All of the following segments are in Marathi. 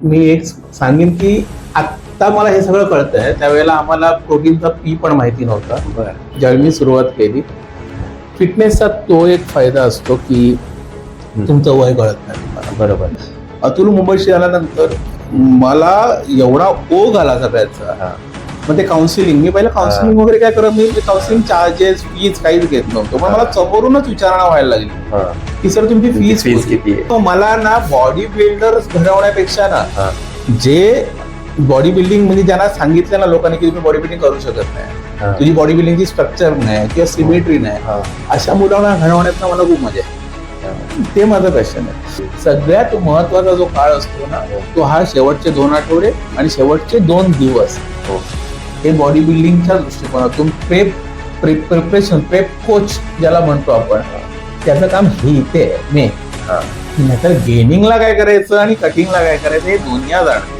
मी एक सांगेन की आत्ता मला हे सगळं कळतंय, त्यावेळेला आम्हाला प्रोटीनचा पी पण माहिती नव्हता. ज्यावेळी मी सुरुवात केली, फिटनेसचा तो एक फायदा असतो की तुमचं वय कळत नाही. बरोबर. अतुल मुंबईशी आल्यानंतर मला एवढा ओघ आला सगळ्याचा. मग ते काउन्सिलिंग, मी पहिलं काउन्सिलिंग वगैरे काय करत नाही, काउन्सिलिंग चार्जेस फीज काहीच घेत नव्हतो. पण मला समोरूनच विचारणा व्हायला लागली की सर तुमची फीज किती आहे? मला ना बॉडी बिल्डर घडवण्यापेक्षा ना जे बॉडी बिल्डिंग म्हणजे ज्यांना सांगितलं ना लोकांनी की तुम्ही बॉडी बिल्डिंग करू शकत नाही, तुझी बॉडी बिल्डिंगची स्ट्रक्चर नाही किंवा सिमेट्री नाही, अशा मुलांना घडवण्यात मला खूप मजा आहे. ते माझं पॅशन आहे. सगळ्यात महत्वाचा जो काळ असतो ना तो हा शेवटचे 2 आठवडे आणि शेवटचे 2 दिवस. हे बॉडी बिल्डिंगच्या दृष्टिकोनातून प्रिपरेशन कोच ज्याला म्हणतो आपण, त्याचं काम हे इथे आहे. नाहीतर गेनिंगला काय करायचं आणि कटिंगला काय करायचं हे दुनिया जाणते.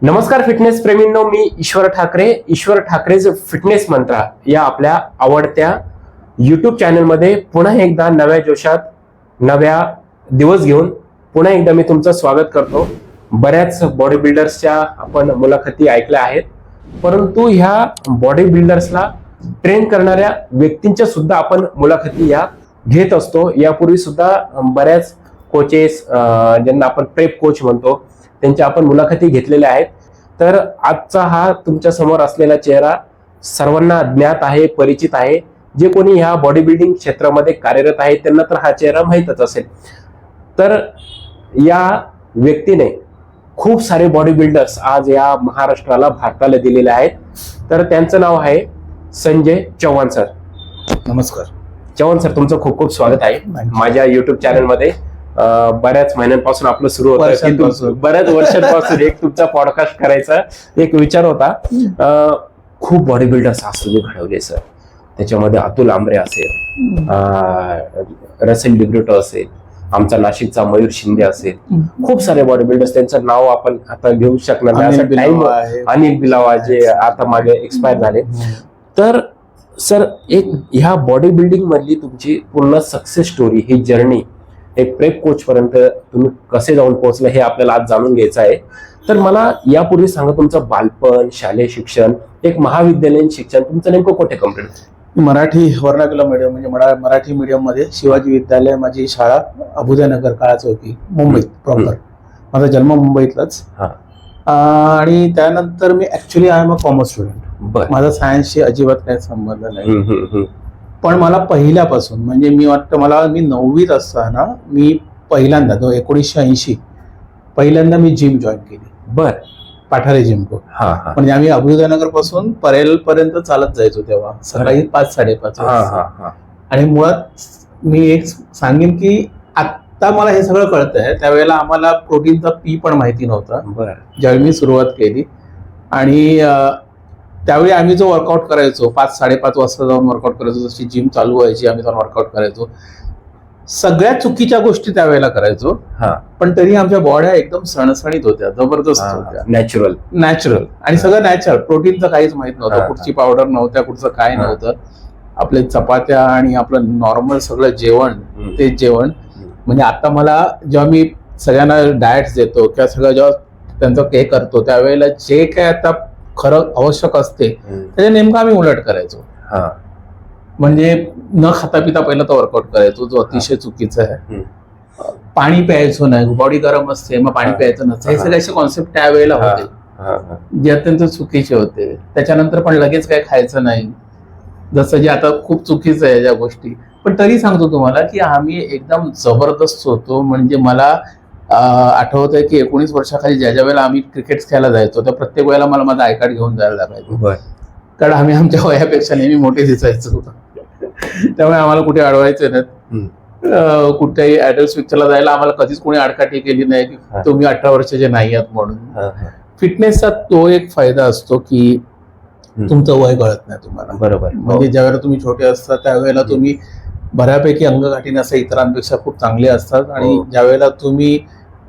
नमस्कार फिटनेस प्रेमींनो, मी ईश्वर ठाकरेज फिटनेस मंत्रा या आपल्या आवडत्या युट्यूब चॅनलमध्ये पुन्हा एकदा नव्या जोशात नव्या दिवस घेऊन पुन्हा एकदा मी तुमचं स्वागत करतो. बऱ्याच बॉडी बिल्डर्सच्या आपण मुलाखती ऐकल्या आहेत, परंतु ह्या बॉडी बिल्डर्सला ट्रेन करणाऱ्या व्यक्तींच्या सुद्धा आपण मुलाखती या घेत असतो. यापूर्वी सुद्धा बऱ्याच कोचेस, ज्यांना आपण प्रेप कोच म्हणतो, त्यांच्या आपण मुलाखती घेतलेल्या आहेत. तर आजचा हा तुमच्या समोर असलेला चेहरा सर्वांना ज्ञात आहे, परिचित आहे. जे कोणी ह्या बॉडी बिल्डिंग क्षेत्रामध्ये कार्यरत आहे त्यांना तर हा चेहरा माहीतच असेल. तर या व्यक्तीने खूप सारे बॉडी बिल्डर्स आज या महाराष्ट्राला, भारताला दिलेले आहेत. तर त्यांचं नाव आहे संजय चव्हाण सर. नमस्कार चव्हाण सर, तुमचं खूप खूप स्वागत आहे माझ्या युट्यूब चॅनलमध्ये. बऱ्याच महिन्यांपासून आपलं सुरू होतं की बऱ्याच वर्षांपासून एक तुमचा पॉडकास्ट करायचा एक विचार होता. खूप बॉडी बिल्डर्स आज तुम्ही घडवले सर. त्याच्यामध्ये अतुल आमरे असेल, रसेल डिग्रेटो असेल, आमचा नाशिकचा मयूर शिंदे असेल, खूप सारे बॉडी बिल्डर्स. त्यांचं नाव आपण आता घेऊ शकणार नाही. अनिल बिलावा जे आता मागे एक्सपायर झाले. तर सर, एक ह्या बॉडी बिल्डिंग मधली तुमची पूर्ण सक्सेस स्टोरी, ही जर्नी एक प्रेप कोच पर्यंत तुम्ही कसे जाऊन पोहोचले हे आपल्याला आज जाणून घ्यायचं आहे. तर मला यापूर्वी सांगा, तुमचं बालपण, शालेय शिक्षण, एक महाविद्यालयीन शिक्षण तुमचं नेमकं कुठे कंप्लीट? मराठी वर्नाकुलम मीडियम म्हणजे मराठी मीडियम मध्ये शिवाजी विद्यालय माझी शाळा अभुदयनगर काळाच होती, मुंबईत प्रॉपर. माझा जन्म मुंबईतलाच. आणि त्यानंतर मी actually I am a commerce student. माझा सायन्सशी अजिबात काही संबंध नाही. पण मला पहिल्यापासून म्हणजे मी वाटतं मी 9वीत असताना मी पहिल्यांदा 1980 पहिल्यांदा मी जिम जॉईन केली. पाठारे जिम को. म्हणजे आम्ही अभुदयनगर पासून परेल पर्यंत चालत जायचो तेव्हा, सकाळी 5-5:30. आणि मुळात मी एक सांगेन की आत्ता मला हे सगळं कळतंय, त्यावेळेला आम्हाला प्रोटीनचा पी पण माहिती नव्हता. ज्यावेळी मी सुरुवात केली. आणि त्यावेळी आम्ही जो वर्कआउट करायचो 5-5:30 वाजता जाऊन वर्कआउट करायचो, जशी जिम चालू व्हायची आम्ही जाऊन वर्कआउट करायचो. सगळ्या चुकीच्या गोष्टी त्यावेळेला करायचो, पण तरी आमच्या बॉड्या एकदम सणसणीत होत्या, जबरदस्त होत्या, नॅचरल. आणि सगळं नॅचरल. प्रोटीनचं काहीच माहित नव्हतं, कुठची पावडर नव्हत्या, कुठचं काय नव्हतं. आपले चपात्या आणि आपलं नॉर्मल सगळं जेवण, तेच जेवण. म्हणजे आता मला जेव्हा मी सगळ्यांना डाएट्स देतो किंवा सगळं जेव्हा त्यांचं हे करतो, त्यावेळेला जे काय आता खरं आवश्यक असते त्याच्या नेमकं आम्ही उलट करायचो. म्हणजे न खाता पिता पहिला तो वर्कआउट करायचो, जो अतिशय चुकीचा आहे. पाणी प्यायचो नाही, बॉडी गरम असते मग पाणी प्यायचं नसतं. हे सगळे असे कॉन्सेप्ट त्यावेळेला होते जे अत्यंत चुकीचे होते. त्याच्यानंतर पण लगेच काय खायचं नाही, जसं जे आता खूप चुकीचं आहे ज्या गोष्टी. पण तरी सांगतो तुम्हाला की आम्ही एकदम जबरदस्त होतो. म्हणजे मला आठवत आहे की 19 वर्षाखाली ज्या वेळेला आम्ही क्रिकेट खेळायला जायचो त्या प्रत्येक वेळेला मला माझा आय कार्ड घेऊन जायला लागायचं. कारण आम्ही आमच्या वयापेक्षा नेहमी मोठे दिसायचो. त्यामुळे आम्हाला कुठे अडवायचं नाही. कुठल्याही ऍडल्ट पिक्चरला जायला आम्हाला कधीच कोणी आडकाठी केली नाही की तुम्ही 18 वर्षाचे नाही आहात म्हणून. फिटनेसचा तो एक फायदा असतो की तुमचं वय कळत नाही तुम्हाला. बरोबर. म्हणजे ज्यावेळेला तुम्ही छोटे असता त्यावेळेला तुम्ही बऱ्यापैकी अंगगाठी नसे इतरांपेक्षा खूप चांगले असतात आणि हो. ज्या वेळेला तुम्ही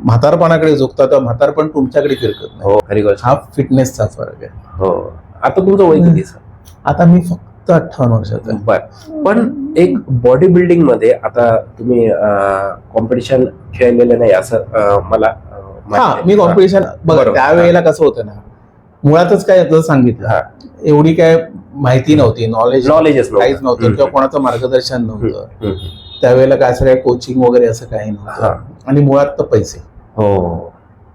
म्हातारपणाकडे झुकता तर म्हातारपण तुमच्याकडे फिरकत नाही. हो खरी गोष्ट. हा फिटनेसचा फरक आहे. हो. आता तुमचं वय किती सर? आता मी फक्त 58 वर्षाचा आहे. बर. पण एक बॉडी बिल्डिंग मध्ये आता तुम्ही कॉम्पिटिशन खेळलेलं नाही असं मला माहिती हा आहे. मी कॉम्पिटिशन बघा बरोबर. त्यावेळेला कसं होतं ना, मुळातच काय जसं सांगितलं हा. एवढी काय माहिती नव्हती, नॉलेजच काहीच काहीच नव्हतं किंवा कोणाचं मार्गदर्शन नव्हतं. त्यावेळेला काय असं काय कोचिंग वगैरे असं काही नव्हतं. हा. आणि मुळात तर पैसे हो.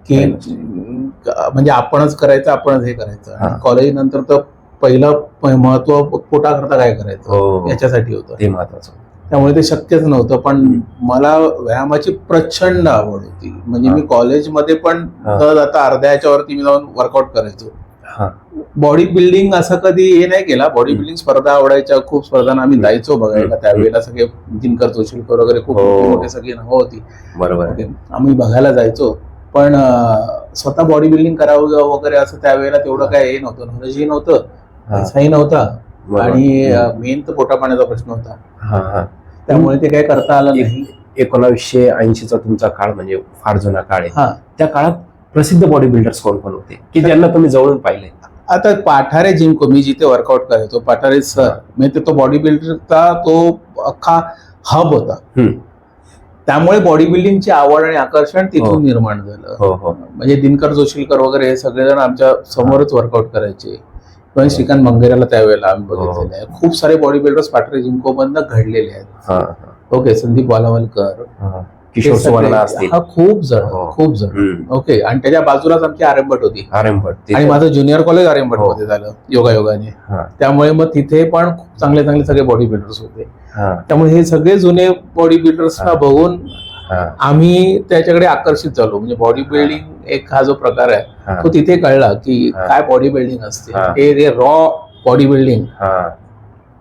की म्हणजे आपणच करायचं, आपणच हे करायचं. हा. आणि कॉलेज नंतर तर पहिलं महत्व पोटाकरता काय करायचं हो. याच्यासाठी होतं. ते महत्वाचं. त्यामुळे ते शक्यच नव्हतं. पण मला व्यायामाची प्रचंड आवड होती. म्हणजे मी कॉलेजमध्ये पण हा. न जाता अर्ध्याच्या वरती मी जाऊन वर्कआउट करायचो. हा. बॉडी बिल्डिंग असं कधी हे नाही केला. बॉडी बिल्डिंग स्पर्धा आवडायच्या, खूप स्पर्धांना आम्ही जायचो बघायला. त्यावेळेला सगळे दिनकर जोशीलकर वगैरे खूप हो. मोठे सगळी नावं होती. बरोबर. ओके. आम्ही बघायला जायचो. पण स्वतः बॉडी बिल्डिंग करावं वगैरे असं त्यावेळेला तेवढं काय हे नव्हतं, नॉलेजही नव्हतं, हा. पैसाही नव्हता बरोबर. आणि मेन तर पोटापाण्याचा प्रश्न होता. हा. हा. त्यामुळे ते काय करता आलं नाही. 1980चा तुमचा काळ म्हणजे फार जुना काळ आहे. हा. त्या काळात प्रसिद्ध बॉडी बिल्डर्स कोण कोण होते की ज्यांना तुम्ही जवळून पाहिले? आता पाठारे जिमको मी जिथे वर्कआउट करायचो, पाठारे सर म्हणजे तो बॉडी बिल्डरचा तो अख्खा हब होता. त्यामुळे बॉडी बिल्डिंगची आवड आणि आकर्षण हो. तिथून निर्माण झालं. हो. हो. म्हणजे दिनकर जोशीलकर वगैरे हे सगळेजण आमच्या समोरच वर्कआउट करायचे. किंवा श्रीकांत मंगेराला त्यावेळेला आम्ही बघितलेले आहे. खूप सारे बॉडी बिल्डर्स पाठारे जिमको मधनं घडलेले आहेत. हा. ओके. संदीप वालावलकर, हा. किशोर सुवर्णा असतील. हा खूप जण हो. खूप जण. ओके. आणि त्याच्या बाजूलाच आमची आरंभट होती. आरंभट. आणि माझं ज्युनियर कॉलेज आरंभट हो. मध्ये झालं योगायोगाने. हा. त्यामुळे मग तिथे पण खूप चांगले चांगले सगळे बॉडी बिल्डर्स होते. हा. त्यामुळे हे सगळे जुने बॉडी बिल्डर्सना बघून हा. आम्ही त्याच्याकडे आकर्षित झालो. म्हणजे बॉडी बिल्डिंग एक हा जो प्रकार आहे हा. तो तिथे कळला की हा. काय बॉडी बिल्डिंग असते. हा. ते रॉ बॉडी बिल्डिंग. हा.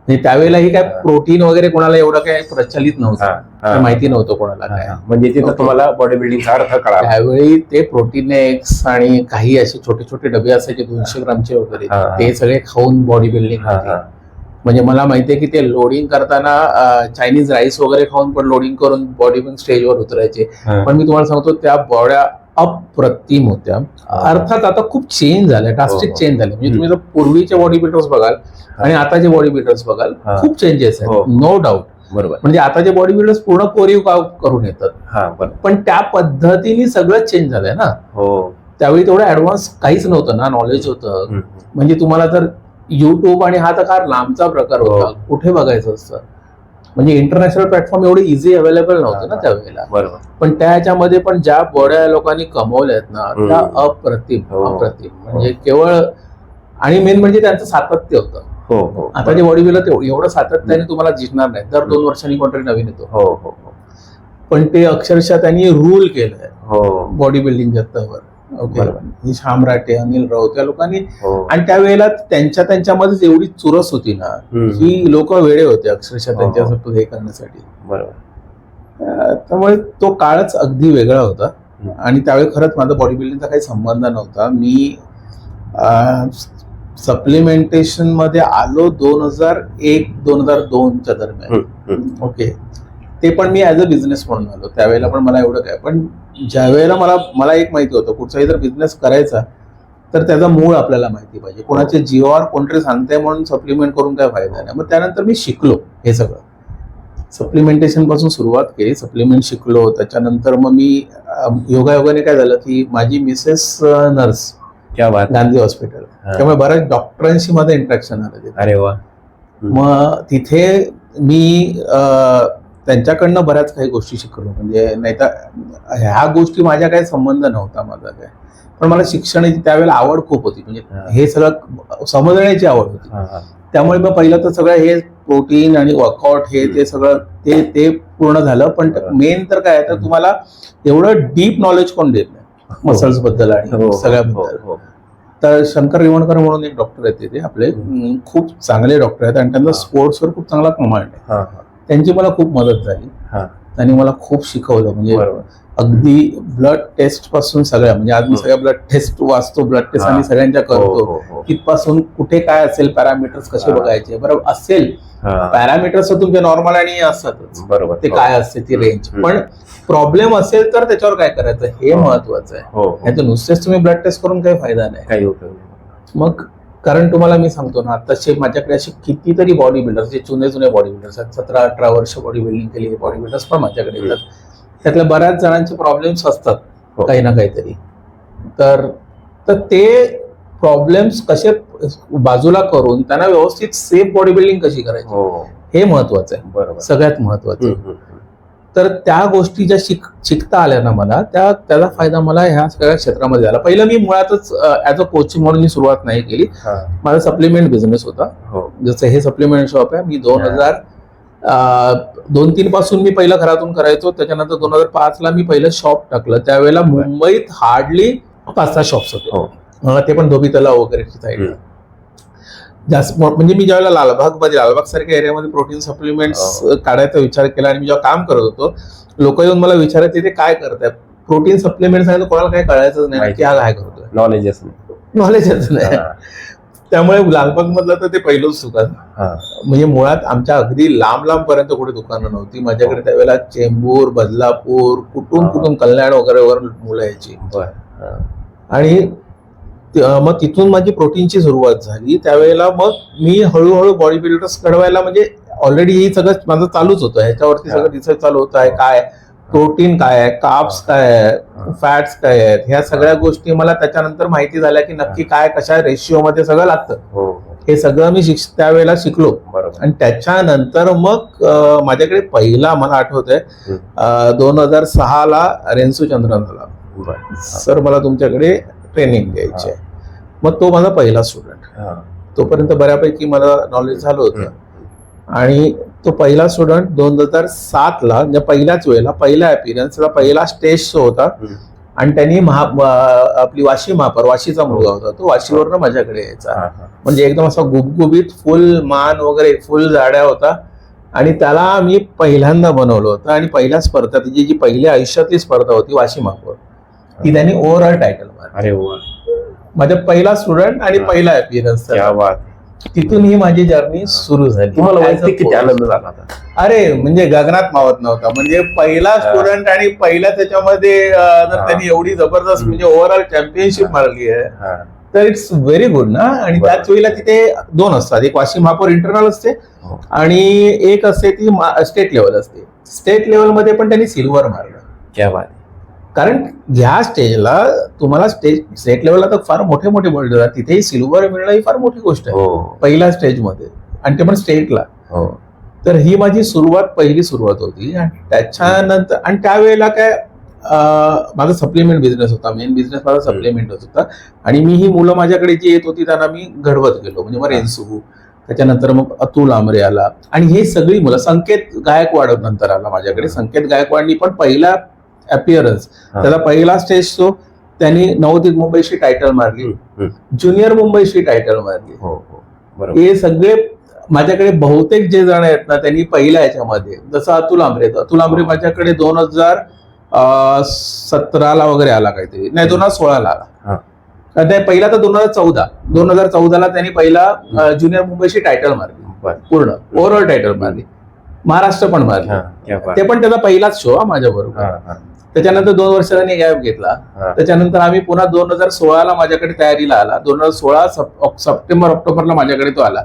त्यावेळेला ही काय प्रोटीन वगैरे कोणाला एवढं काय प्रचलित नव्हतं. हा. ते माहिती नव्हतं कोणाला काय. म्हणजे तिथं ओके. तुम्हाला बॉडी बिल्डिंगचा अर्थ कळाला. त्यावेळी ते प्रोटीन एक्स आणि काही असे छोटे छोटे डबे असायचे 200 ग्रामचे वगैरे, हा. ते सगळे खाऊन बॉडी बिल्डिंग हा. होती. हा. म्हणजे मला माहितीये की ते लोडिंग करताना चायनीज राईस वगैरे खाऊन पण लोडिंग करून बॉडी बिल्डिंग स्टेजवर उतरायचे. हा. पण मी तुम्हाला सांगतो त्या बॉड्या अप्रतिम होत्या. अर्थात आता खूप चेंज झाल्या, ड्रास्टिक हो. चेंज झाले. म्हणजे तुम्ही जर पूर्वीचे बॉडी बिल्डर्स बघाल आणि आताचे बॉडी बिल्डर्स बघाल, हा. खूप चेंजेस हो. आहेत, नो डाऊट. बरोबर. म्हणजे आताचे बॉडी बिल्डर्स पूर्ण कोरीव करून येतात. हा. बरोबर. पण त्या पद्धतीने सगळं चेंज झालंय ना. हो. त्यावेळी तेवढं ऍडव्हान्स काहीच नव्हतं ना, नॉलेज होतं. म्हणजे तुम्हाला तर युट्यूब आणि हा तर फार लांबचा प्रकार होता, कुठे बघायचं असतं. म्हणजे इंटरनॅशनल प्लॅटफॉर्म एवढे इझी अवेलेबल नव्हते ना त्यावेळेला. बरोबर. पण त्याच्यामध्ये पण ज्या बॉड्या लोकांनी कमवल्या आहेत ना त्या अप्रतिम हो. अप्रतिम. म्हणजे केवळ आणि मेन म्हणजे त्यांचं सातत्य होतं. हो. हो. आता जे बॉडी बिल्डर एवढं सातत्याने तुम्हाला दिसणार नाही. दर 2 वर्षांनी कोणतरी नवीन येतो. हो. हो. पण ते अक्षरशः त्यांनी रूल केलंय हो. बॉडी बिल्डिंग जगतावर. ओके. बरोबर. श्याम राठे, अनिल राऊत या लोकांनी. हो. आणि त्यावेळेला त्यांच्यामध्येच एवढी चुरस होती ना की लोक वेडे होते अक्षरशः हो. त्यांच्या हे करण्यासाठी. बरोबर. त्यामुळे तो काळच अगदी वेगळा होता. आणि त्यावेळी खरंच माझा बॉडी बिल्डिंगचा काही संबंध नव्हता. मी सप्लिमेंटेशन मध्ये आलो 2001-2002च्या दरम्यान. ओके. ते पण मी ऍज अ बिझनेस म्हणून आलो. त्यावेळेला पण मला एवढं काय, पण ज्या वेळेला मला एक माहिती होतं कुठचाही जर बिझनेस करायचा तर त्याचा मूळ आपल्याला माहिती पाहिजे. कोणाच्या जीवावर कोणतरी सांगते म्हणून सप्लिमेंट करून काय फायदा नाही. मग त्यानंतर मी शिकलो हे सगळं. सप्लिमेंटेशन पासून सुरुवात केली, सप्लिमेंट शिकलो. त्याच्यानंतर मग मी योगायोगाने काय झालं की माझी मिसेस नर्स क्या बात. गांधी हॉस्पिटल, त्यामुळे बऱ्याच डॉक्टरांशी माझं इंटरॅक्शन आलं. अरे वा. मग तिथे मी त्यांच्याकडनं बऱ्याच काही गोष्टी शिकलो. म्हणजे नाही तर ह्या गोष्टी माझ्या काही संबंध नव्हता माझा काय. पण मला शिक्षणाची त्यावेळेला आवड खूप होती. म्हणजे हे सगळं समजण्याची आवड होती. त्यामुळे मग पहिलं तर सगळं हे प्रोटीन आणि वर्कआउट हे ते सगळं ते पूर्ण झालं. पण मेन तर काय तर तुम्हाला एवढं डीप नॉलेज कोण देत नाही मसल्स बद्दल आणि सगळ्याबद्दल. तर शंकर रिवणकर म्हणून एक डॉक्टर आहेत तिथे आपले, खूप चांगले डॉक्टर आहेत आणि त्यांना स्पोर्ट्सवर खूप चांगला कमांड आहे. त्यांची मला खूप मदत झाली. त्यांनी मला खूप शिकवलं. म्हणजे बरोबर. अगदी ब्लड टेस्ट पासून सगळ्या, म्हणजे आज मी सगळ्या ब्लड टेस्ट वाचतो, ब्लड टेस्ट आणि सगळ्यांच्या करतो, तिथपासून कुठे काय असेल, पॅरामीटर्स कसे बघायचे. बरोबर असेल पॅरामीटर्स तुमचे नॉर्मल आणि असतातच, बरोबर, ते काय असते ती रेंज. पण प्रॉब्लेम असेल तर त्याच्यावर काय करायचं हे महत्वाचं आहे. नाही तर नुसतेच तुम्ही ब्लड टेस्ट करून काही फायदा नाही, काही उपयोग नाही. मग कारण तुम्हाला मी सांगतो ना, आताचे माझ्याकडे असे कितीतरी बॉडी बिल्डर्स, जे जुने बॉडी बिल्डर्स आहेत, 17-18 वर्ष बॉडी बिल्डिंग केलेले बॉडी बिल्डर्स पण माझ्याकडे येतात. त्यातल्या बऱ्याच जणांचे प्रॉब्लेम्स असतात काही ना काहीतरी. तर ते प्रॉब्लेम्स कसे बाजूला करून त्यांना व्यवस्थित सेफ बॉडी बिल्डिंग कशी करायची हे महत्वाचं आहे. बरोबर, सगळ्यात महत्वाचं. तर त्या गोष्टी ज्या शिकता आल्या ना मला, त्याचा फायदा मला ह्या सगळ्या क्षेत्रामध्ये झाला. पहिलं मी मुळातच ऍज अ कोचिंग म्हणून मी सुरुवात नाही केली. माझा सप्लिमेंट बिझनेस होता. जसं हे सप्लिमेंट शॉप आहे. मी 2002-03 पासून मी पहिलं घरातून करायचो. त्याच्यानंतर 2005 ला मी पहिलं शॉप टाकलं. त्यावेळेला मुंबईत हार्डली 5-6 शॉप्स होते, ते पण धोबी तलाव वगैरे साईडला जास्त. म्हणजे मी ज्यावेळेला लालबाग सारख्या एरियामध्ये प्रोटीन सप्लिमेंट्स काढायचा विचार केला आणि मी जेव्हा काम करत होतो, लोक येऊन मला विचारायचे ते काय करतायत. प्रोटीन सप्लिमेंट्स आहे तर कोणाला काय कळायचं नाही की हा काय करतोय, नॉलेजच नाही. त्यामुळे लालबाग मधलं तर ते पहिलंच दुकान. म्हणजे मुळात आमच्या अगदी लांब पर्यंत कुठे दुकानं नव्हती. माझ्याकडे त्यावेळेला चेंबूर, बदलापूर, कुठून कल्याण वगैरे मुलं यायची. आणि मग तिथून माझी प्रोटीनची सुरुवात झाली. त्यावेळेला मग मी हळूहळू बॉडी बिल्डर्स घडवायला, म्हणजे ऑलरेडी ही सगळं माझं चालूच होतं, ह्याच्यावरती सगळं रिसर्च चालू होतं आहे. काय प्रोटीन काय आहे, कार्ब्स काय आहे, फॅट्स काय आहेत, ह्या सगळ्या गोष्टी मला त्याच्यानंतर माहिती झाल्या की नक्की काय कशा रेशिओ मध्ये सगळं लागतं. हे सगळं मी त्यावेळेला शिकलो. आणि त्याच्यानंतर मग माझ्याकडे पहिला मला आठवतंय 2006 ला रेन्सू चंद्रन झाला, सर मला तुमच्याकडे ट्रेनिंग द्यायची आहे. मग तो माझा पहिला स्टुडंट. तोपर्यंत बऱ्यापैकी मला नॉलेज झालं होतं. आणि तो पहिला स्टुडंट 2007 ला म्हणजे पहिल्याच वेळेला, पहिला अपीरन्सला, पहिला स्टेज शो होता. आणि त्यांनी आपली वाशी महापौर, वाशीचा मुलगा होता, तो वाशीवरनं माझ्याकडे यायचा. म्हणजे एकदम असा गुबगुबीत, फुल मान वगैरे, फुल जाड्या होता. आणि त्याला मी पहिल्यांदा बनवलं होतं. आणि पहिल्या स्पर्धा, तिची जी पहिल्या आयुष्यातली स्पर्धा होती वाशी महापौर, ती त्यांनी ओव्हरऑल टायटल मारलं. माझा पहिला स्टुडंट आणि पहिला अपीरन्स. तिथून ही माझी जर्नी सुरू झाली. तुम्हाला वैयक्तिक किती आनंद झाला? अरे म्हणजे गगनात मावत नव्हता. म्हणजे पहिला स्टुडंट आणि पहिल्या त्याच्यामध्ये जर त्यांनी एवढी जबरदस्त म्हणजे ओव्हरऑल चॅम्पियनशिप मारली आहे तर इट्स व्हेरी गुड ना. आणि त्याच वेळेला तिथे 2 असतात, एक वाशी महापौर इंटरनल असते आणि एक असते ती स्टेट लेवल असते. स्टेट लेवलमध्ये पण त्यांनी सिल्वर मारलं. क्या बात. कारण ह्या स्टेजला तुम्हाला स्टेट लेवलला तर फार मोठे बॉडी आहेत, तिथेही सिल्वर मिळणं ही फार मोठी गोष्ट आहे पहिल्या स्टेजमध्ये, आणि ते पण स्टेटला. तर ही माझी पहिली सुरुवात होती. आणि त्याच्यानंतर, आणि त्यावेळेला काय माझा सप्लिमेंट बिझनेस होता, मेन बिझनेस माझा सप्लिमेंटच होता. आणि मी ही मुलं माझ्याकडे जी येत होती त्यांना मी घडवत गेलो. म्हणजे मग रेन्सू, त्याच्यानंतर मग अतुल आमरे आला. आणि हे सगळी मुलं, संकेत गायकवाड नंतर आला माझ्याकडे. संकेत गायकवाडनी पण पहिला अपीअरन्स, त्याला पहिला स्टेज शो, त्यांनी नवोदित मुंबईशी टायटल मारली, ज्युनियर मुंबईशी टायटल मारली. हे सगळे माझ्याकडे बहुतेक जे जण आहेत ना त्यांनी पहिल्या ह्याच्यामध्ये, जसं अतुल आमरे माझ्याकडे 2017 ला वगैरे आला, काहीतरी नाही 2016 ला आला. पहिला तर 2014 ला त्यांनी पहिला ज्युनियर मुंबईशी टायटल मारली, पूर्ण ओव्हरऑल टायटल मारली. महाराष्ट्र पण मारली, ते पण त्याचा पहिलाच शो माझ्या बरोबर. त्याच्यानंतर 2 वर्षांनी गॅप घेतला. त्याच्यानंतर आम्ही पुन्हा 2016 ला माझ्याकडे तयारीला आला. 2016 सप्टेंबर ऑक्टोबरला माझ्याकडे तो आला.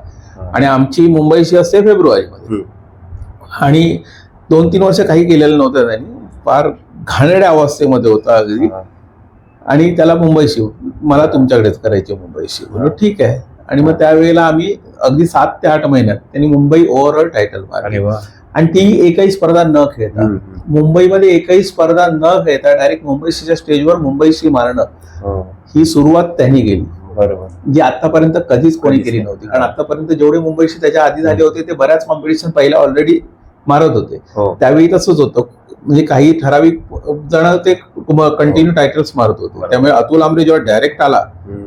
आणि आमची मुंबईशी असते फेब्रुवारीमध्ये. आणि 2-3 वर्ष काही केलेलं नव्हतं त्यांनी, फार घाणेरड्या अवस्थेमध्ये होता अगदी. आणि त्याला मुंबईशी, मला तुमच्याकडेच करायची मुंबईशी. ठीक आहे. आणि मग त्यावेळेला आम्ही अगदी 7 ते 8 महिन्यात त्यांनी मुंबई ओव्हरऑल टायटल मारली. आणि ती एकही स्पर्धा न खेळता, मुंबईमध्ये एकही स्पर्धा न खेळता डायरेक्ट मुंबईशीच्या स्टेजवर मुंबईशी मारणं, ही सुरुवात त्यांनी केली. जी आतापर्यंत कधीच कोणी केली नव्हती. कारण आतापर्यंत जेवढे मुंबईशी त्याच्या आधी झाले होते ते बऱ्याच कॉम्पिटिशन पहिला ऑलरेडी मारत होते. त्यावेळी तसंच होतं. म्हणजे काही ठराविक जण ते कंटिन्यू टायटल्स मारत होते. त्यामुळे अतुल आमरे जेव्हा डायरेक्ट आला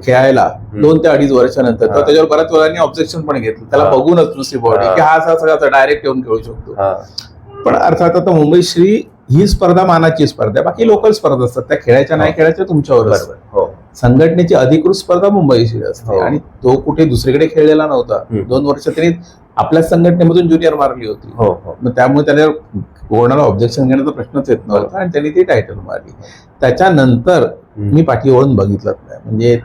खेळायला 2 ते 2.5 वर्षानंतर, तर त्याच्यावर बऱ्याच वेळांनी ऑब्जेक्शन पण घेतलं, त्याला बघूनच नुसती बॉडी की हा असा सगळा डायरेक्ट येऊन खेळू शकतो. पण अर्थात आता मुंबई श्री ही स्पर्धा मानाची स्पर्धा आहे, बाकी लोकल स्पर्धा असतात, त्या खेळायच्या नाही खेळायच्या तुमच्यावर बरोबर. हो. संघटनेची अधिकृत स्पर्धा मुंबई श्री असते. आणि तो कुठे दुसरीकडे खेळलेला नव्हता. 2 वर्ष त्यांनी आपल्याच संघटनेमधून ज्युनियर मारली होती. मग त्यामुळे त्याला कोणाला ऑब्जेक्शन घेण्याचा प्रश्नच येत नव्हता आणि त्यांनी ती टायटल मारली. त्याच्यानंतर मी पाठी वळून बघितलंच नाही.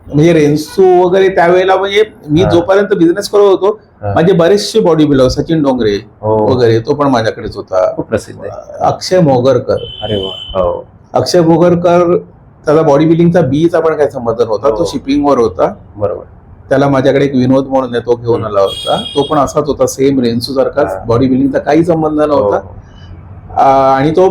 म्हणजे रेन्सू वगैरे त्यावेळेला, म्हणजे मी जोपर्यंत बिझनेस करत होतो माझे बरेचसे बॉडी बिल्डर, सचिन डोंगरे वगैरे, तो पण माझ्याकडेच होता. प्रसिद्ध अक्षय मोगरकर. अरे वा. अक्षय मोगरकर, त्याचा बॉडी बिल्डिंगचा बीचा पण काही संबंध नव्हता, तो शिपिंगवर होता. बरोबर. त्याला माझ्याकडे एक विनोद म्हणून आहे, तो घेऊन आला होता. तो पण असाच होता, सेम रेन्सू सारखाच, बॉडी बिल्डिंगचा काही संबंध नव्हता. आणि तो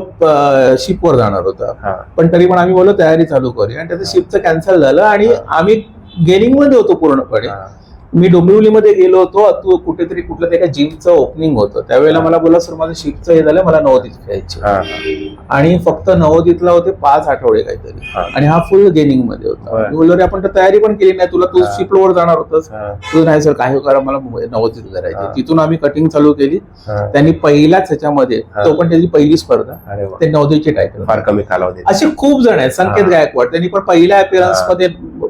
शिपवर जाणार होता. पण तरी पण आम्ही बोललो तयारी चालू करूया, आणि त्याचं शिपचं कॅन्सल झालं आणि आम्ही गेलिंग मध्ये होतो पूर्णपणे. मी डोंबिवलीमध्ये गेलो होतो, तू कुठेतरी कुठलं तरी एका जिमचं ओपनिंग होतं. त्यावेळेला मला बोला, सर माझं शिपचं हे झालं, मला नवोदित खेळायचे. आणि फक्त नवोदितला होते 5 आठवडे काहीतरी, आणि हा फुल गेनिंग मध्ये होता. मी बोललो, रे आपण तर तयारी पण केली नाही, तुला तू शिपवर जाणार होतस. तू नाही सर, काय करा, मला नवोदित करायचे. तिथून आम्ही कटिंग चालू केली. त्यांनी पहिल्याच ह्याच्यामध्ये, तो पण त्याची पहिली स्पर्धा, ते नवोदितची टायटल. फार कमी कालावधी. असे खूप जण आहेत. संकेत गायकवाड, त्यांनी पण पहिल्या अपिअरन्स मध्ये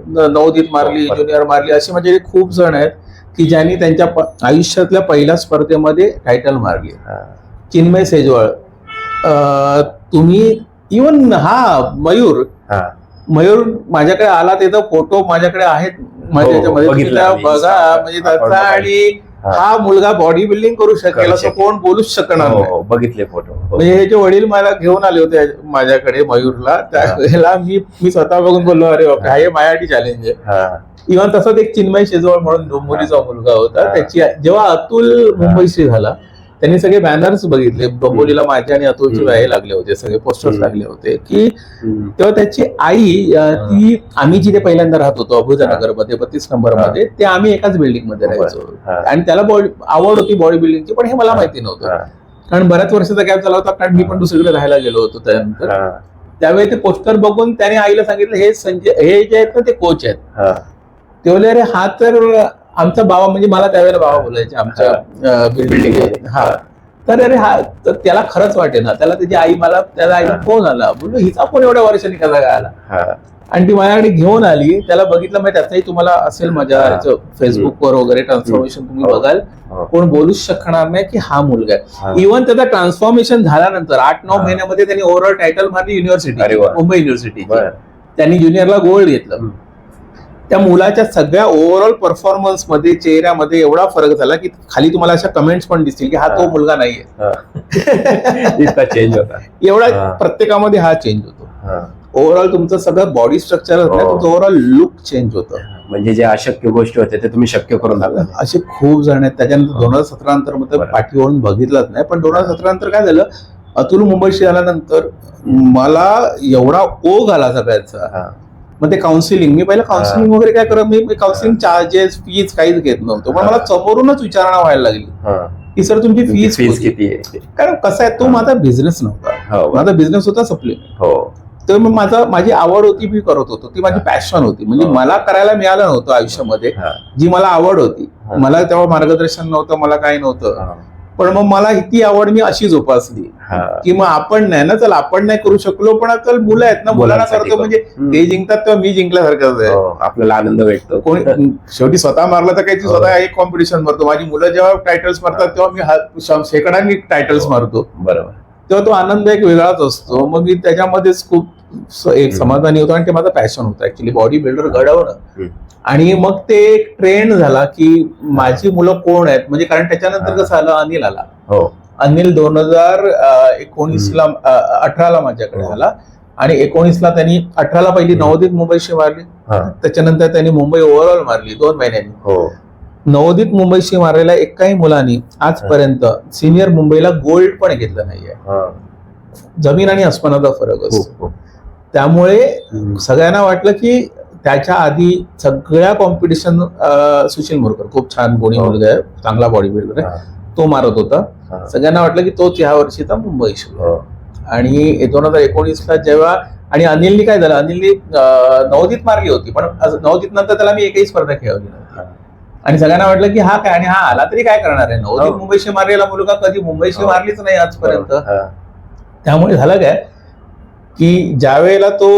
नवोदित मारली, ज्युनियर मारली. असे म्हणजे खूप जण आहेत की ज्यांनी त्यांच्या आयुष्यातल्या पहिल्या स्पर्धेमध्ये टायटल मारली. चिन्मय सेजवळ, तुम्ही इवन मयूर माझ्याकडे आला, त्याचा फोटो माझ्याकडे आहेत माझ्यामध्ये, बघा. म्हणजे त्याचा, आणि हा मुलगा बॉडी बिल्डिंग करू शकेल असं कोण बोलूच शकणार नाही. बघितले फोटो. म्हणजे हे जे वडील मला घेऊन आले होते माझ्याकडे मयूरला, त्यावेळेला मी स्वतः बघून बोललो, अरे बापरे, हा हे माझ्यासाठी चॅलेंज आहे. इव्हन तसंच एक चिन्मय शेजवळ म्हणून डोंबिवलीचा मुलगा होता. त्याची जेव्हा अतुल मुंबईशी झाला, त्यांनी सगळे बॅनर्स बघितले. डोंबिवलीला माझे आणि अतुलचे व्याय लागले होते, सगळे पोस्टर्स लागले होते की तेव्हा त्याची आई, ती आम्ही जिथे पहिल्यांदा राहत होतो अभुजनगर मध्ये 32 नंबर मध्ये, ते आम्ही एकाच बिल्डिंग मध्ये राहायचो. आणि त्याला आवड होती बॉडी बिल्डिंगची, पण हे मला माहिती नव्हतं, कारण बऱ्याच वर्षाचा गॅप झाला होता, कारण मी पण दुसरीकडे राहायला गेलो होतो. त्यानंतर त्यावेळी ते पोस्टर बघून त्याने आईला सांगितलं, हे संजय, हे जे आहेत ना ते कोच आहेत. ते बोलले, अरे हा तर आमचा बाबा, म्हणजे मला त्यावेळेला बाबा बोलायचे आमच्या बिल्डिंग. तर अरे हा, तर त्याला खरंच वाटे ना, त्याला त्याची आई, मला त्याला आईला फोन आला, बोललो हिचा फोन एवढ्या वर्षांनी कसा काय आला. आणि ती माझ्याकडे घेऊन आली, त्याला बघितलं. म्हणजे त्याचाही तुम्हाला असेल माझ्या फेसबुकवर वगैरे ट्रान्सफॉर्मेशन तुम्ही बघाल, कोण बोलूच शकणार नाही की हा मुलगा आहे. इव्हन त्याचा ट्रान्सफॉर्मेशन झाल्यानंतर 8-9 महिन्यामध्ये त्यांनी ओव्हरऑल टायटल मारली युनिव्हर्सिटी, मुंबई युनिव्हर्सिटी. त्यांनी ज्युनियरला गोल्ड घेतलं. त्या मुलाच्या सगळ्या ओव्हरऑल परफॉर्मन्स मध्ये, चेहऱ्यामध्ये एवढा फरक झाला की खाली तुम्हाला अशा कमेंट्स पण दिसतील की हा तो मुलगा नाहीये. इतका चेंज होता, एवढा प्रत्येकामध्ये हा चेंज होतो. ओव्हरऑल तुमचं सगळं बॉडी स्ट्रक्चर, तुमचं ओव्हरऑल लुक चेंज होतं. म्हणजे जे अशक्य गोष्टी होत्या ते तुम्ही शक्य करून दाखवले. असे खूप जण आहेत. त्याच्यानंतर 2017 नंतर मग पाठी वळून बघितलंच नाही. पण 2017 नंतर काय झालं, अतुल मुंबईशी आल्यानंतर मला एवढा ओघ आला सगळ्याचा. मग ते काउन्सिलिंग, मी पहिलं काउन्सिलिंग वगैरे काय करत, मी काउन्सिलिंग चार्जेस, फीज काहीच घेत नव्हतो. पण मला समोरूनच विचारणा व्हायला लागली की सर तुमची फीज किती आहे. कारण कसं आहे, तो माझा बिझनेस नव्हता, माझा बिझनेस होता सप्लिमेंट. तर मग माझी आवड होती, मी करत होतो, ती माझी पॅशन होती. म्हणजे मला करायला मिळालं नव्हतं आयुष्यामध्ये जी मला आवड होती. मला तेव्हा मार्गदर्शन नव्हतं, मला काही नव्हतं. पण मग मला ती आवड मी अशी जोपासली की मग आपण नाही ना, चल आपण नाही करू शकलो, पण चल मुलं आहेत ना, मुलांना करतो. म्हणजे ते जिंकतात तेव्हा मी जिंकल्यासारखंच आहे, आपल्याला आनंद भेटतो. कोणी शेवटी स्वतः मारला तर काही स्वतः एक कॉम्पिटिशन मारतो. माझी मुलं जेव्हा टायटल्स मारतात तेव्हा मी शेकडांनी टायटल्स मारतो. बरोबर. तेव्हा तो आनंद एक वेगळाच असतो. मग मी त्याच्यामध्येच खूप एक समाधानी होतो. आणि ते माझं पॅशन होतं ऍक्च्युली, बॉडी बिल्डर घडवणं. आणि मग ते एक ट्रेंड झाला की माझी मुलं कोण आहेत. म्हणजे कारण त्याच्यानंतर कसं आलं, अनिल आला. अनिल 2019ला 18ला माझ्याकडे आला. आणि 19ला त्यांनी 18ला पहिली नवोदित मुंबईशी मारली. त्याच्यानंतर त्यांनी मुंबई ओव्हरऑल मारली 2 महिन्यांनी. नवोदित मुंबईशी मारलेल्या एकाही मुलांनी आजपर्यंत सिनियर मुंबईला गोल्ड पण घेतलं नाहीये. जमीन आणि आसमानाचा फरक असतो. त्यामुळे सगळ्यांना वाटलं की त्याच्या आधी सगळ्या कॉम्पिटिशन सुशील मोरकर खूप छान गुणी मुलगा आहे, चांगला बॉडी बिल्डर आहे, तो मारत होता. सगळ्यांना वाटलं की तोच ह्या वर्षीचा मुंबई शो. आणि 2019ला जेव्हा, आणि अनिलनी काय झालं, अनिलनी नवोदित मारली होती, पण नवोदित नंतर त्याला मी एकही स्पर्धा खेळवली नव्हती. आणि सगळ्यांना वाटलं की हा काय, आणि हा आला तरी काय करणार आहे, नवदीप हो. मुंबईशी मारलेला मुलगा कधी मुंबईशी हो. मारलीच नाही आजपर्यंत. हा. त्यामुळे झालं काय की ज्या वेळेला तो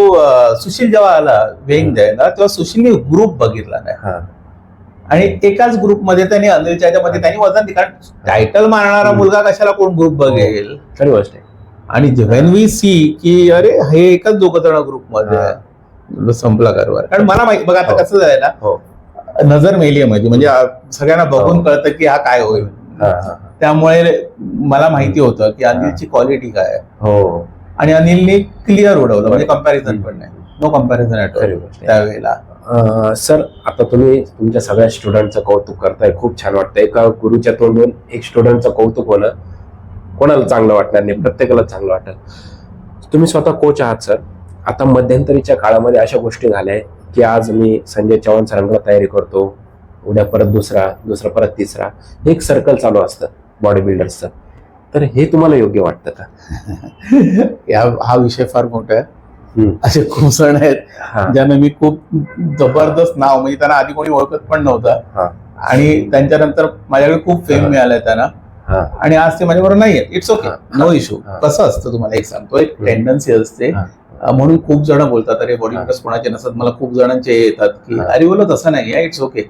सुशील जेव्हा आला वेंग द्यायला, तेव्हा सुशीलने ग्रुप बघितला नाही, हा. आणि एकाच ग्रुपमध्ये त्यांनी अनिलच्या ह्याच्यामध्ये त्यांनी वजन दिलं, कारण टायटल मारणारा मुलगा कशाला कोण ग्रुप बघेल. खरी गोष्ट आहे. आणि व्हेन वी सी की अरे हे एकच दोघं जण ग्रुपमध्ये आहे, संपला कारभार. कारण मला माहिती, बघा आता कसं झालं ना, हो. नजर मेली आहे माझी, म्हणजे सगळ्यांना बघून कळतं की हा काय होईल. त्यामुळे मला माहिती होतं की अनिलची क्वालिटी काय आहे. हो. आणि अनिलने क्लिअर उडवलं, म्हणजे कंपॅरिझन पण नाही, नो कंपॅरिझन ऍट ऑल त्यावेळेला. सर, आता तुम्ही तुमच्या सगळ्या स्टुडंटचं कौतुक करताय, खूप छान वाटतं. एका गुरुच्या तोंडून एक स्टुडंटचं कौतुक होणं कोणाला चांगलं वाटणार नाही, प्रत्येकाला चांगलं वाटेल. तुम्ही स्वतः कोच आहात सर. आता मध्यंतरीच्या काळामध्ये अशा गोष्टी झाल्या की आज मी संजय चव्हाण सरांकडे तयारी करतो, उद्या परत दुसरा परत तिसरा, एक सर्कल चालू असतं बॉडी बिल्डर्सचं. तर हे तुम्हाला योग्य वाटतं का? हा विषय फार मोठा आहे. असे खूप जण आहेत ज्यांना मी खूप जबरदस्त नाव, म्हणजे त्यांना आधी कोणी ओळखत पण नव्हतं, आणि त्यांच्यानंतर माझ्याकडे खूप फेम मिळालाय त्यांना, आणि आज ते माझ्याबरोबर नाही आहेत. It's okay, no issue. कसं असतं तुम्हाला एक सांगतो, एक टेंडन्सी असते, म्हणून खूप जण बोलतात अरे बॉडी बिल्डर्स कोणाचे नसतात. मला खूप जणांचे येतात की अरे बोलत असं नाही आहे, इट्स ओके.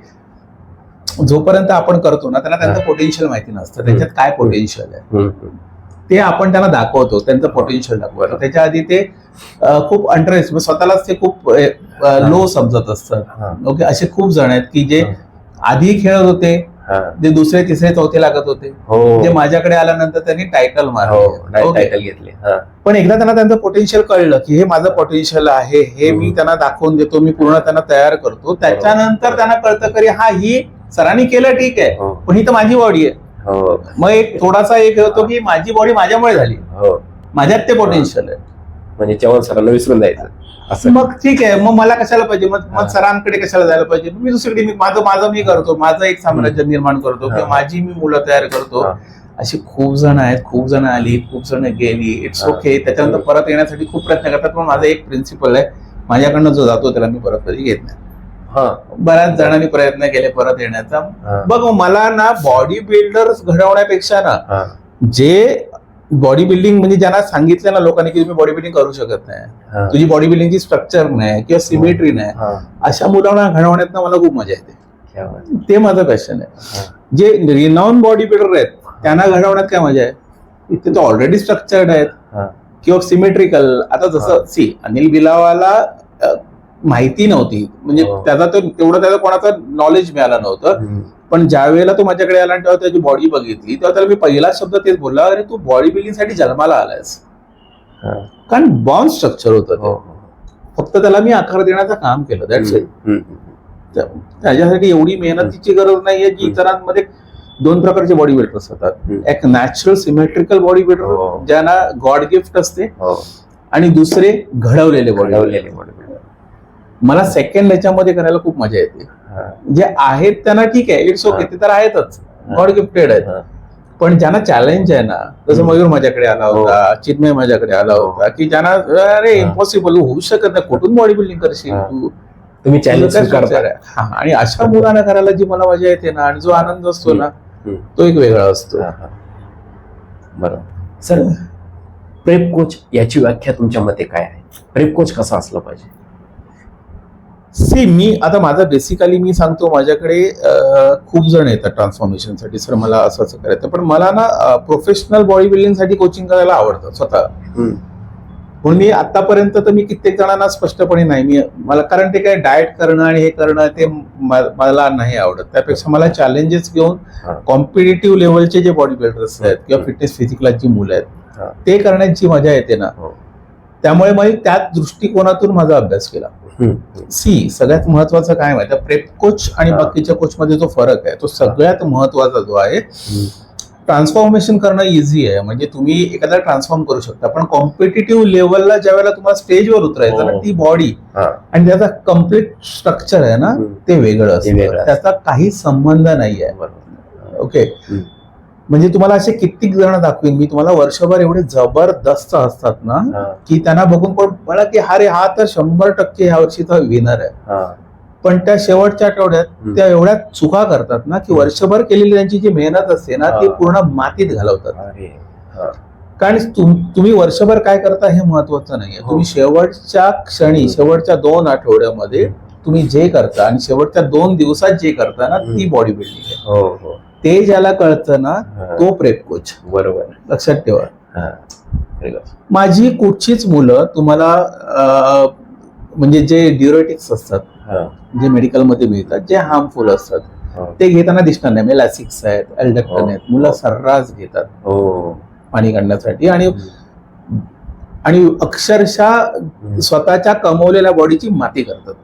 जोपर्यंत आपण करतो ना, त्यांना त्यांचं पोटेन्शियल माहिती नसतं, त्यांच्यात काय पोटेन्शियल आहे ते आपण त्यांना दाखवतो, त्यांचं पोटेन्शियल दाखवतो. त्याच्या आधी ते खूप अंडर स्वतःलाच ते खूप लो समजत असतात. ओके, असे खूप जण आहेत की जे आधी खेळत होते, जे दुसरे तिसरे चौथे लागत होते, जे माझ्याकडे आल्यानंतर त्यांनी टायटल टायटल घेतले. पण एकदा त्यांना त्यांचं पोटेन्शियल कळलं की हे माझं पोटेन्शियल आहे, हे मी त्यांना दाखवून देतो, मी पूर्ण त्यांना तयार करतो, त्याच्यानंतर त्यांना कळतं की हा ही सरांनी केलं ठीक आहे, पण ही तर माझी बॉडी आहे. मग एक थोडासा एक होतो की माझी बॉडी माझ्यामुळे झाली, माझ्यात ते पोटेन्शियल आहे, म्हणजे चव्हाण सरांना विसरून जायचं असं. मग ठीक आहे, मग मला कशाला पाहिजे, मग सरांकडे कशाला जायला पाहिजे, मी दुसरीकडे माझं मी करतो, माझं एक साम्राज्य निर्माण करतो, किंवा माझी मी मुलं तयार करतो. अशी खूप जण आहेत, खूप जण आली, खूप जण गेली, इट्स ओके. त्याच्यानंतर परत येण्यासाठी खूप प्रयत्न करतात, पण माझा एक प्रिन्सिपल आहे, माझ्याकडनं जो जातो त्याला मी परत कधी घेत नाही. बऱ्याच जणांनी प्रयत्न केले परत येण्याचा. बघ, मला ना बॉडी बिल्डर्स घडवण्यापेक्षा ना, जे बॉडी बिल्डिंग म्हणजे ज्यांना सांगितलं ना लोकांनी की तुम्ही बॉडी बिल्डिंग करू शकत नाही, तुझी बॉडी बिल्डिंगची स्ट्रक्चर नाही किंवा सिमेट्री नाही, अशा मुलांना घडवण्यात मला खूप मजा येते. ते माझं पॅशन आहे. जे रिनाऊन बॉडी बिल्डर आहेत त्यांना घडवण्यात काय मजा आहे, ते तर ऑलरेडी स्ट्रक्चर्ड आहेत किंवा सिमेट्रिकल. आता जसं अनिल बिलावाला माहिती नव्हती, म्हणजे त्याचा कोणाचा नॉलेज मिळालं नव्हतं, पण ज्या वेळेला तो माझ्याकडे आला तेव्हा त्याची बॉडी बघितली, तेव्हा त्याला मी पहिला शब्द तेच बोलला, अरे तू बॉडी बिल्डिंग साठी जन्माला आलायस. कारण बॉन्ड स्ट्रक्चर होतं, फक्त त्याला मी आकार देण्याचं काम केलं, दॅट्स इट. त्याच्यासाठी एवढी मेहनतीची गरज नाहीये. जी इतरांमध्ये दोन प्रकारचे बॉडी बिल्डर्स असतात, एक नॅचरल सिमेट्रिकल बॉडी बिल्डर ज्यांना गॉड गिफ्ट असते, आणि दुसरे घडवलेले बॉडी बिल्डर. मला सेकंड याच्यामध्ये करायला खूप मजा येते. जे आहेत त्यांना ठीक आहे, इट्स ओके, ते तर आहेतच, गॉड गिफ्टेड आहेत. पण ज्यांना चॅलेंज आहे ना, जसं मयूर माझ्याकडे आला होता, चिन्मय माझ्याकडे आला होता, की ज्यांना अरे इम्पॉसिबल, होऊ शकत नाही, कुठून बॉडी बिल्डिंग करशील तू, तुम्ही चॅलेंज करता. आणि अशा मुलांना करायला जी मला मजा येते ना, आणि जो आनंद असतो ना, तो एक वेगळा असतो. बरोबर. सर, प्रेप कोच याची व्याख्या तुमच्या मते काय आहे? प्रेप कोच कसा असला पाहिजे? मी आता माझं बेसिकली मी सांगतो, माझ्याकडे खूप जण येतात ट्रान्सफॉर्मेशनसाठी, सर मला असं करायचं, पण मला ना प्रोफेशनल बॉडी बिल्डिंग साठी कोचिंग करायला आवडतं स्वतः. म्हणून मी आतापर्यंत तर मी कित्येक जणांना स्पष्टपणे नाही, मला कारण ते काय डाएट करणं आणि हे करणं ते मला नाही आवडत. त्यापेक्षा मला चॅलेंजेस घेऊन कॉम्पिटिटिव्ह लेवलचे जे बॉडी बिल्डर्स आहेत किंवा फिटनेस फिजिकला जी मुलं आहेत ते करण्याची मजा येते ना, त्यामुळे मी त्याच दृष्टिकोनातून माझा अभ्यास केला. सगळ्यात महत्वाचं काय माहिती, प्रेप कोच आणि बाकीच्या कोच मध्ये जो फरक आहे तो सगळ्यात महत्वाचा जो आहे, ट्रान्सफॉर्मेशन करणं इझी आहे, म्हणजे तुम्ही एखादा ट्रान्सफॉर्म करू शकता, पण कॉम्पिटिटिव्ह लेवलला ज्या वेळेला तुम्हाला स्टेजवर उतरायचं ना, ती बॉडी आणि त्याचा कम्प्लीट स्ट्रक्चर आहे ना, ते वेगळं असतं, त्याचा काही संबंध नाही आहे. ओके, म्हणजे तुम्हाला असे कित्येक जण दाखवीन मी तुम्हाला, वर्षभर एवढे जबरदस्त असतात ना की त्यांना बघून पण मला की अरे हा तर 100% ह्या वर्षीचा विनर आहे, पण त्या शेवटच्या आठवड्यात त्या एवढ्या चुका करतात ना की वर्षभर केलेली त्यांची जी मेहनत असते ना ती पूर्ण मातीत घालवतात. कारण तुम्ही वर्षभर काय करता हे महत्वाचं नाहीये. तुम्ही शेवटच्या क्षणी शेवटच्या 2 आठवड्यामध्ये तुम्ही जे करता आणि शेवटच्या 2 दिवसात जे करता ना ती बॉडी बिल्डिंग आहे. ते ज्याला कळतं ना तो प्रेप कोच. बरोबर, लक्षात ठेवा. माझी कुठचीच मुलं तुम्हाला म्हणजे जे ड्युरेटिक्स असतात जे मेडिकलमध्ये मिळतात जे हार्मफुल असतात ते घेताना दिसणार नाही. मेलॅसिक्स आहेत, एल्डक्टन आहेत, मुलं सर्रास घेतात पाणी काढण्यासाठी आणि अक्षरशः स्वतःच्या कमवलेल्या बॉडीची माती करतात.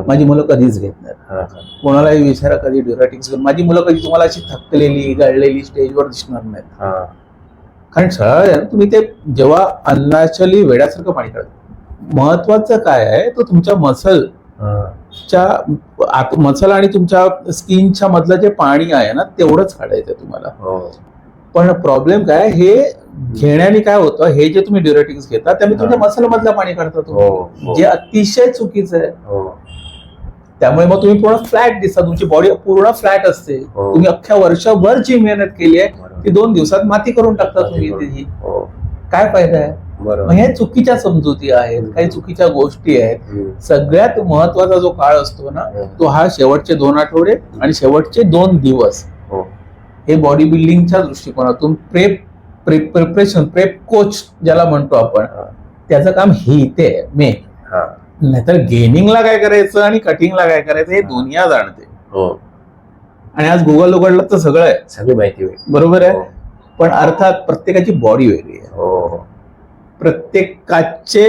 माझी मुलं कधीच घेत नाहीत. कोणालाही विचारा कधी ड्युरेटिक्स घेऊन. माझी मुलं कधी तुम्हाला अशी थकलेली गळलेली स्टेजवर दिसणार नाहीत. कारण सरळ तुम्ही ते जेव्हा अन्नाचली वेड्यासारखं पाणी काढता. महत्वाचं काय आहे तो तुमच्या मसल आणि तुमच्या स्किनच्या मधलं जे पाणी आहे ना तेवढंच काढायचं तुम्हाला. पण प्रॉब्लेम काय हे घेण्याने काय होतं हे जे तुम्ही ड्युरेटिक्स घेता त्यामुळे तुमच्या मसल मधलं पाणी काढता तुम्ही जे अतिशय चुकीचं आहे. त्यामुळे मग तुम्ही पूर्ण फ्लॅट दिसता. तुमची बॉडी पूर्ण फ्लॅट असते. तुम्ही अख्ख्या वर्षभर जी मेहनत केली आहे ती 2 दिवसात माती करून टाकता तुम्ही. त्याची काय फायदा आहे. मग हे चुकीच्या समजुती आहेत, काही चुकीच्या गोष्टी आहेत. सगळ्यात महत्वाचा जो काळ असतो ना तो हा शेवटचे 2 आठवडे आणि शेवटचे 2 दिवस. हे बॉडी बिल्डिंगच्या दृष्टिकोनातून प्रिपरेशन प्रेप कोच ज्याला म्हणतो आपण त्याचं काम हे इथे मेन. नाहीतर गेनिंगला काय करायचं आणि कटिंगला काय करायचं हे दुनिया जाणते. आणि आज गुगल उघडलं तर सगळं आहे, सगळी माहिती बरोबर आहे. पण अर्थात प्रत्येकाची बॉडी वेगळी आहे. प्रत्येकाचे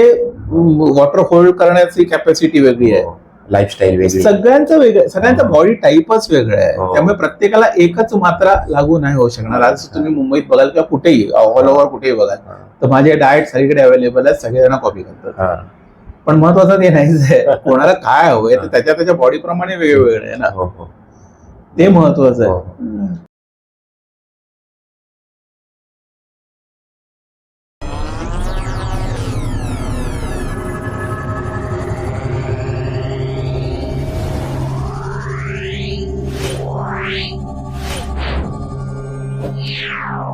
वॉटर होल्ड करण्याची कॅपॅसिटी वेगळी आहे. लाईफस्टाईल वेगळी. सगळ्यांचं वेगळं. सगळ्यांचं बॉडी टाईपच वेगळं आहे. त्यामुळे प्रत्येकाला एकच मात्रा लागू नाही होऊ शकणार. आज तुम्ही मुंबईत बघाल किंवा कुठेही ऑल ओव्हर कुठेही बघाल तर माझे डाएट सगळीकडे अवेलेबल आहे. सगळेजण कॉपी करतात. पण महत्वाचं ते नाहीच आहे. कोणाला काय हवंय तर त्याच्या बॉडी प्रमाणे वेगवेगळे आहे ना. ते महत्वाचं आहे. Yeah.